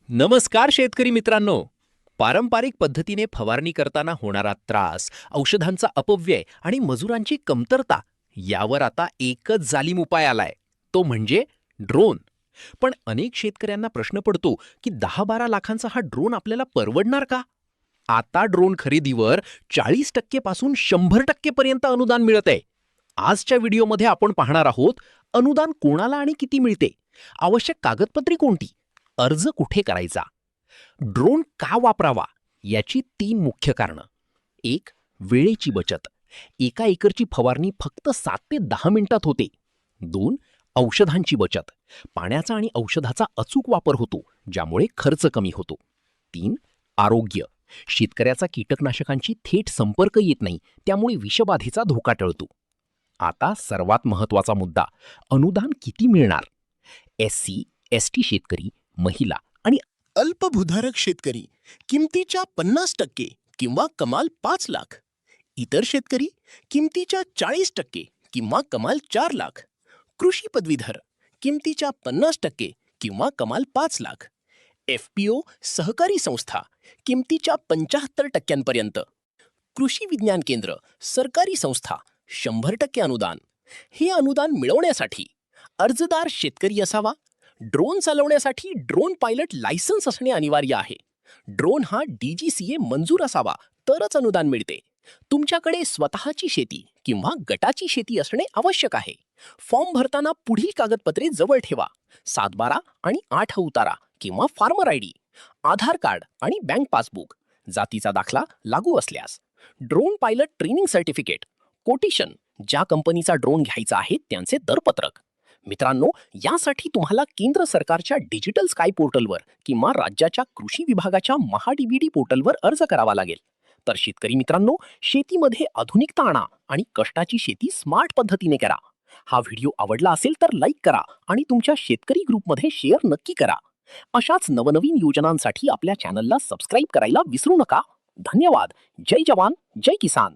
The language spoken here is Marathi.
नमस्कार शेतकरी मित्रांनो. पारंपरिक पद्धतीने फवारणी करताना होणारा त्रास, औषधांचा अपव्यय आणि मजुरांची कमतरता यावर आता एकच जालीम उपाय आलाय, तो म्हणजे ड्रोन. पण अनेक शेतकऱ्यांना प्रश्न पडतो की 10-12 लाखांचा हा ड्रोन आपल्याला परवडणार का? आता ड्रोन खरेदीवर 40% पासून 100% पर्यंत अनुदान मिळत आहे. आजच्या व्हिडिओमध्ये आपण पाहणार आहोत अनुदान कोणाला आणि किती मिळते, आवश्यक कागदपत्रे कोणती, अर्ज कुठे करायचा, ड्रोन का वापरावा याची 3 मुख्य कारणं. 1. वेळेची बचत. एका एकरची फवारणी फक्त 7 ते 10 मिनिटात होते. 2. औषधांची बचत. पाण्याचा आणि औषधाचा अचूक वापर होतो, ज्यामुळे खर्च कमी होतो. 3. आरोग्य. शेतकऱ्याचा कीटकनाशकांशी थेट संपर्क येत नाही, त्यामुळे विषबाधेचा धोका टळतो. आता सर्वात महत्त्वाचा मुद्दा, अनुदान किती मिळणार? SC, ST शेतकरी, महिला आणि अल्पभूधारक शेतकरी किमतीच्या 50% किंवा कमाल 5 लाख. इतर शेतकरी किमतीच्या 40% किंवा कमाल 4 लाख. कृषी पदवीधर किमतीच्या 50% किंवा कमाल 5 लाख. FPO सहकारी संस्था किमतीच्या 75% कृषी विज्ञान केंद्र, सरकारी संस्था 100% अनुदान. हे अनुदान मिळवण्यासाठी अर्जदार शेतकरी असावा. ड्रोन चालवण्यासाठी ड्रोन पायलट लायसन्स असणे अनिवार्य आहे. ड्रोन हा DGCA मंजूर असावा तरच अनुदान मिळते. तुमच्याकडे स्वतःची शेती किंवा गटाची शेती असणे आवश्यक आहे. फॉर्म भरताना पुढील कागदपत्रे जवळ ठेवा: 7/12 आणि 8 उतारा किंवा फार्मर ID, आधार कार्ड आणि बँक पासबुक, जातीचा दाखला लागू असल्यास, drone pilot training certificate, quotation, ज्या कंपनीचा ड्रोन घ्यायचा आहे त्यांचे दरपत्रक. मित्रांनो, यासाठी तुम्हाला केंद्र सरकारच्या डिजिटल स्काय पोर्टलवर किंवा राज्याच्या कृषी विभागाच्या MHA-DBD पोर्टलवर अर्ज करावा लागेल. तर शेतकरी मित्रांनो, शेतीमध्ये आधुनिकता आणा आणि कष्टाची शेती स्मार्ट पद्धतीने करा. हा व्हिडिओ आवडला असेल तर लाईक करा आणि तुमच्या शेतकरी ग्रुपमध्ये शेअर नक्की करा. अशाच नवनवीन योजनांसाठी आपल्या चॅनलला सबस्क्राईब करायला विसरू नका. धन्यवाद. जय जवान, जय किसान.